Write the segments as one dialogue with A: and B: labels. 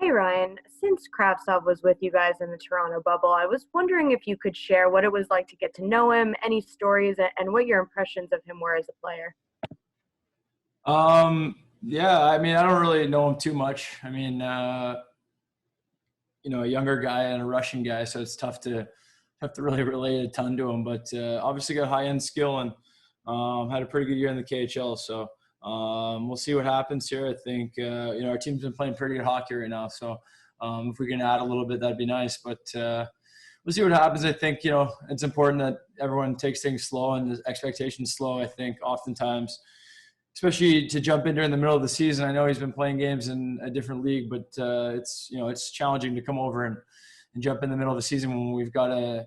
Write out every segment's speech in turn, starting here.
A: Hey Ryan, since Kravtsov was with you guys in the Toronto bubble, I was wondering if you could share what it was like to get to know him, any stories, and what your impressions of him were as a player.
B: Yeah, I mean, I don't really know him too much. I mean, a younger guy and a Russian guy, so it's tough to really relate a ton to him. But obviously got high end skill and had a pretty good year in the KHL. So we'll see what happens here. I think our team's been playing pretty good hockey right now. So if we can add a little bit, that'd be nice. But we'll see what happens. I think it's important that everyone takes things slow and the expectations slow. I think oftentimes, especially to jump in during the middle of the season. I know he's been playing games in a different league, but it's challenging to come over and jump in the middle of the season when we've got a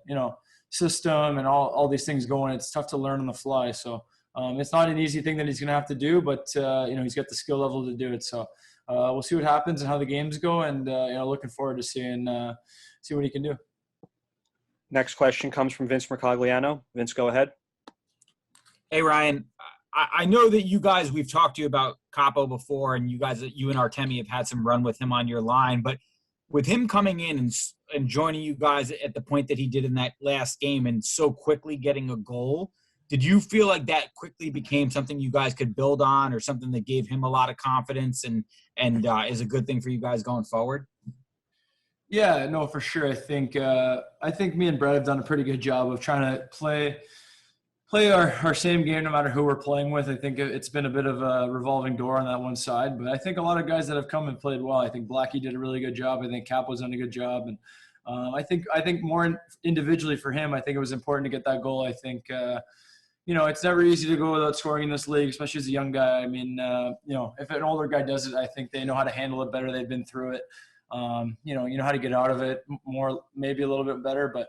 B: system and all these things going. It's tough to learn on the fly. So it's not an easy thing that he's going to have to do, but he's got the skill level to do it. So we'll see what happens and how the games go, and looking forward to see what he can do.
C: Next question comes from Vince Mercogliano. Vince, go ahead.
D: Hey, Ryan. I know that you guys, we've talked to you about Capo before, and you and Artemi have had some run with him on your line, but with him coming in and joining you guys at the point that he did in that last game and so quickly getting a goal, did you feel like that quickly became something you guys could build on, or something that gave him a lot of confidence and is a good thing for you guys going forward?
B: Yeah, no, for sure. I think me and Brett have done a pretty good job of trying to play our same game no matter who we're playing with. I think it's been a bit of a revolving door on that one side, but I think a lot of guys that have come and played well. I think Blackie did a really good job. I think Capo's done a good job, and I think more individually for him, I think it was important to get that goal. I think it's never easy to go without scoring in this league, especially as a young guy. I mean, if an older guy does it, I think they know how to handle it better. They've been through it. You know how to get out of it more, maybe a little bit better, but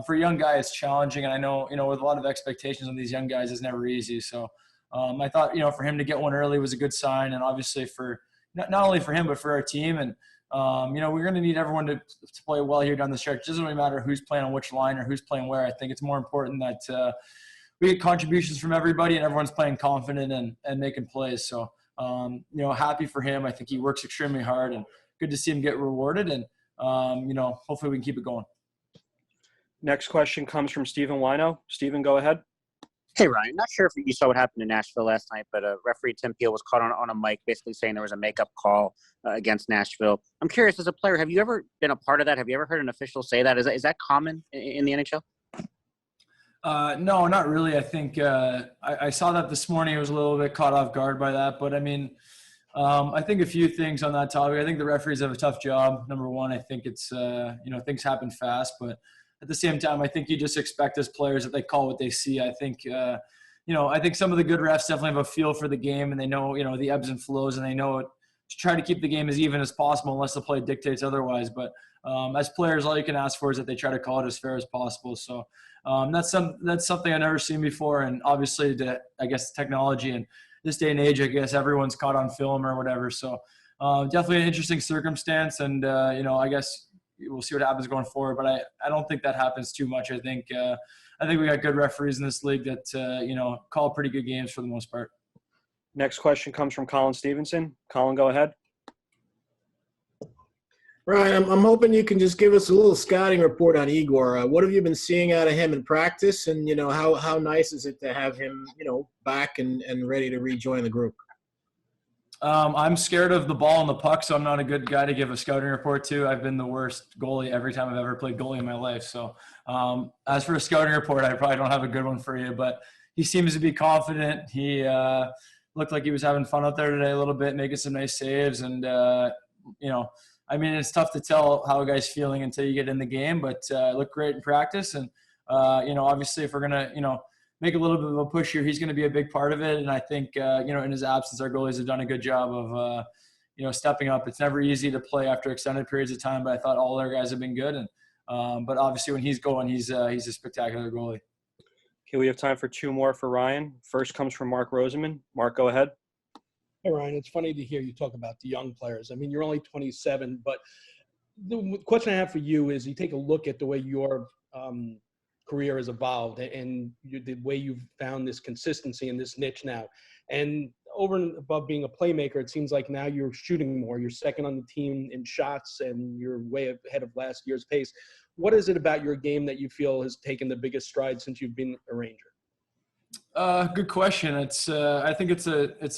B: for a young guy, it's challenging. And I know, with a lot of expectations on these young guys, it's never easy. So I thought, for him to get one early was a good sign. And obviously for not only for him, but for our team. And, we're going to need everyone to play well here down the stretch. It doesn't really matter who's playing on which line or who's playing where. I think it's more important that we get contributions from everybody and everyone's playing confident and making plays. So, happy for him. I think he works extremely hard, and good to see him get rewarded. And, hopefully we can keep it going.
C: Next question comes from Stephen Wino. Stephen, go ahead.
E: Hey, Ryan. Not sure if you saw what happened in Nashville last night, but referee Tim Peel was caught on a mic basically saying there was a makeup call against Nashville. I'm curious, as a player, have you ever been a part of that? Have you ever heard an official say that? Is that common in the NHL?
B: No, not really. I think I saw that this morning. I was a little bit caught off guard by that. But, I mean, I think a few things on that topic. I think the referees have a tough job. Number one, I think it's, things happen fast. But at the same time, I think you just expect as players that they call what they see. I think, I think some of the good refs definitely have a feel for the game, and they know, the ebbs and flows, and they know to try to keep the game as even as possible unless the play dictates otherwise. But as players, all you can ask for is that they try to call it as fair as possible. So that's something I've never seen before. And obviously, technology and this day and age, I guess everyone's caught on film or whatever. So definitely an interesting circumstance. And, I guess we'll see what happens going forward. But I don't think that happens too much. I think we got good referees in this league that, call pretty good games for the most part.
C: Next question comes from Colin Stevenson. Colin, go ahead.
F: Ryan, I'm hoping you can just give us a little scouting report on Igor. What have you been seeing out of him in practice? And, how nice is it to have him, back and ready to rejoin the group?
B: I'm scared of the ball and the puck, so I'm not a good guy to give a scouting report to. I've been the worst goalie every time I've ever played goalie in my life. So as for a scouting report, I probably don't have a good one for you. But he seems to be confident. He looked like he was having fun out there today a little bit, making some nice saves. And, it's tough to tell how a guy's feeling until you get in the game. But looked great in practice. And, obviously if we're going to, make a little bit of a push here, he's going to be a big part of it. And I think, in his absence, our goalies have done a good job of, stepping up. It's never easy to play after extended periods of time, but I thought all our guys have been good. And but obviously when he's going, he's a spectacular goalie.
C: Okay, we have time for two more for Ryan. First comes from Mark Rosenman. Mark, go ahead.
G: Hey, Ryan, it's funny to hear you talk about the young players. I mean, you're only 27, but the question I have for you is you take a look at the way your career has evolved and the way you've found this consistency in this niche now. And over and above being a playmaker, it seems like now you're shooting more. You're second on the team in shots, and you're way ahead of last year's pace. What is it about your game that you feel has taken the biggest stride since you've been a Ranger?
B: Good question. I think it's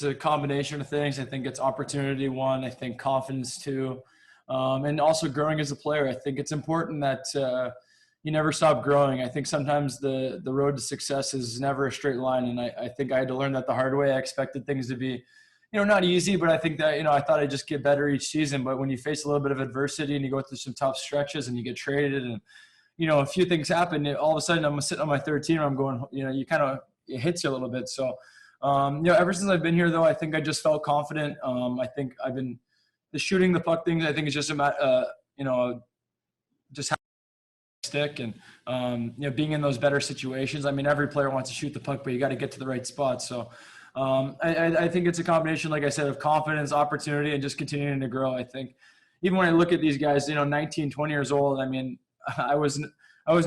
B: a combination of things. I think it's opportunity one. I think confidence two, and also growing as a player. I think it's important that you never stop growing. I think sometimes the road to success is never a straight line, and I think I had to learn that the hard way. I expected things to be, not easy, but I think that I thought I'd just get better each season. But when you face a little bit of adversity and you go through some tough stretches and you get traded and a few things happen, all of a sudden I'm sitting on my third team. I'm going, it hits you a little bit. So, ever since I've been here, though, I think I just felt confident. I think I've been the shooting the puck things. I think it's just about, just how stick and, being in those better situations. I mean, every player wants to shoot the puck, but you got to get to the right spot. So, I think it's a combination, like I said, of confidence, opportunity, and just continuing to grow. I think even when I look at these guys, 19, 20 years old, I mean, I was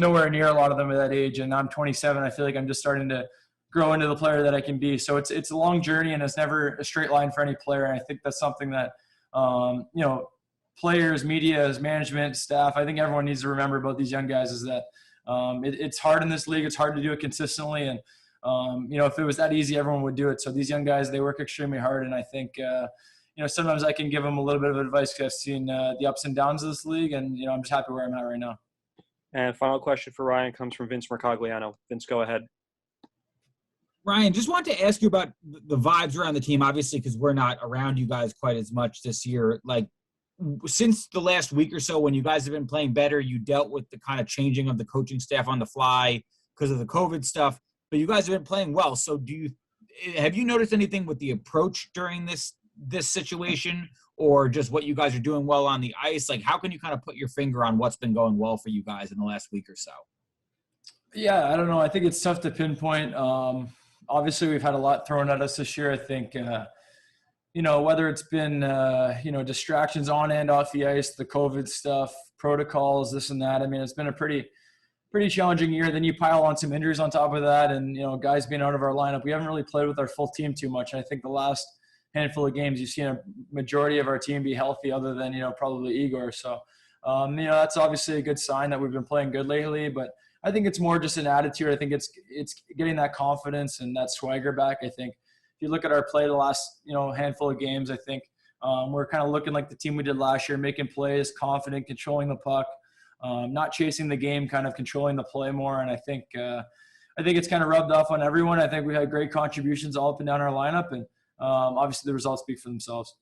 B: nowhere near a lot of them at that age, and I'm 27. I feel like I'm just starting to grow into the player that I can be. So it's a long journey, and it's never a straight line for any player. And I think that's something that, players, media, management, staff, I think everyone needs to remember about these young guys is that it's hard in this league. It's hard to do it consistently. And, if it was that easy, everyone would do it. So these young guys, they work extremely hard. And I think, sometimes I can give them a little bit of advice because I've seen the ups and downs of this league. And, I'm just happy where I'm at right now.
C: And final question for Ryan comes from Vince Mercogliano. Vince, go ahead.
D: Ryan, just wanted to ask you about the vibes around the team, obviously, because we're not around you guys quite as much this year. Like, since the last week or so, when you guys have been playing better, you dealt with the kind of changing of the coaching staff on the fly because of the COVID stuff, but you guys have been playing well. So have you noticed anything with the approach during this situation, or just what you guys are doing well on the ice? Like, how can you kind of put your finger on what's been going well for you guys in the last week or so?
B: Yeah, I don't know. I think it's tough to pinpoint. Obviously, we've had a lot thrown at us this year. I think, whether it's been, distractions on and off the ice, the COVID stuff, protocols, this and that. I mean, it's been a pretty challenging year. Then you pile on some injuries on top of that and, guys being out of our lineup. We haven't really played with our full team too much. And I think the last handful of games, you've seen a majority of our team be healthy other than, probably Igor. So, that's obviously a good sign that we've been playing good lately. But I think it's more just an attitude. I think it's getting that confidence and that swagger back. I think if you look at our play the last, handful of games, I think we're kind of looking like the team we did last year, making plays, confident, controlling the puck, not chasing the game, kind of controlling the play more. And I think it's kind of rubbed off on everyone. I think we had great contributions all up and down our lineup, and obviously the results speak for themselves.